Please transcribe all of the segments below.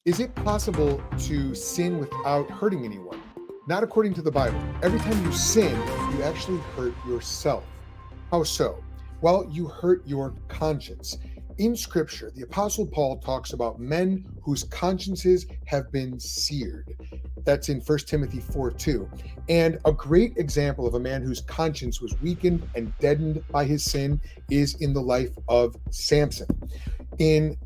Is it possible to sin without hurting anyone? Not according to the Bible. Every time you sin, you actually hurt yourself. How so? Well, you hurt your conscience. In Scripture, the Apostle Paul talks about men whose consciences have been seared. That's in 1 Timothy 4:2. And a great example of a man whose conscience was weakened and deadened by his sin is in the life of Samson. In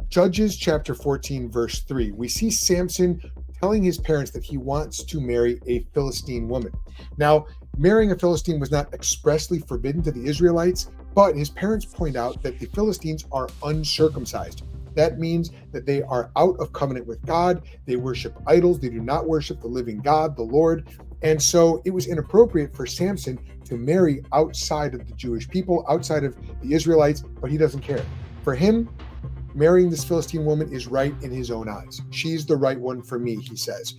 Judges chapter 14, verse 3, we see Samson telling his parents that he wants to marry a Philistine woman. Now, marrying a Philistine was not expressly forbidden to the Israelites, but his parents point out that the Philistines are uncircumcised. That means that they are out of covenant with God. They worship idols. They do not worship the living God, the Lord. And so it was inappropriate for Samson to marry outside of the Jewish people, outside of the Israelites, but he doesn't care. For him, marrying this Philistine woman is right in his own eyes. She's the right one for me, he says.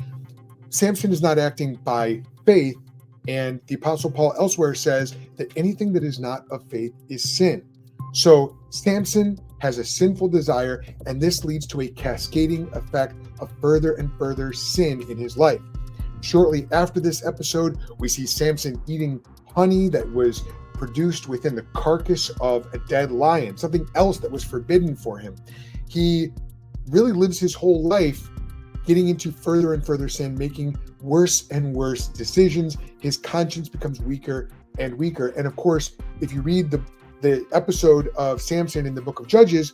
Samson is not acting by faith, and the Apostle Paul elsewhere says that anything that is not of faith is sin. So Samson has a sinful desire, and this leads to a cascading effect of further and further sin in his life. Shortly after this episode, we see Samson eating honey that was produced within the carcass of a dead lion, something else that was forbidden for him. He really lives his whole life getting into further and further sin, making worse and worse decisions. His conscience becomes weaker and weaker. And of course, if you read the episode of Samson in the book of Judges,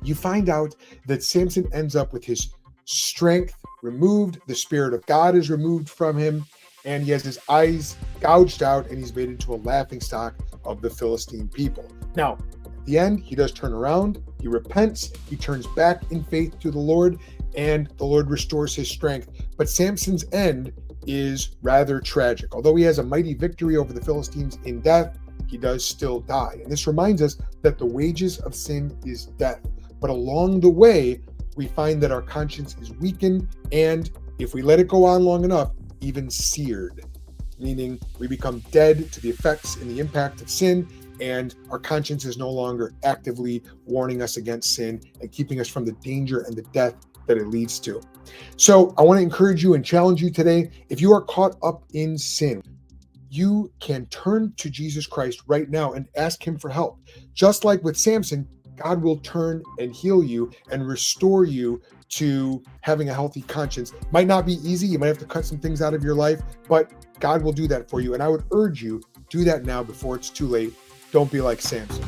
you find out that Samson ends up with his strength removed, the Spirit of God is removed from him, and he has his eyes gouged out, and he's made into a laughingstock of the Philistine people. Now, at the end, he does turn around, he repents, he turns back in faith to the Lord, and the Lord restores his strength. But Samson's end is rather tragic. Although he has a mighty victory over the Philistines in death, he does still die. And this reminds us that the wages of sin is death. But along the way, we find that our conscience is weakened, and if we let it go on long enough, even seared, meaning we become dead to the effects and the impact of sin, and our conscience is no longer actively warning us against sin and keeping us from the danger and the death that it leads to. So I want to encourage you and challenge you today. If you are caught up in sin, you can turn to Jesus Christ right now and ask him for help. Just like with Samson, God will turn and heal you and restore you to having a healthy conscience. Might not be easy. You might have to cut some things out of your life, but God will do that for you. And I would urge you, do that now before it's too late. Don't be like Samson.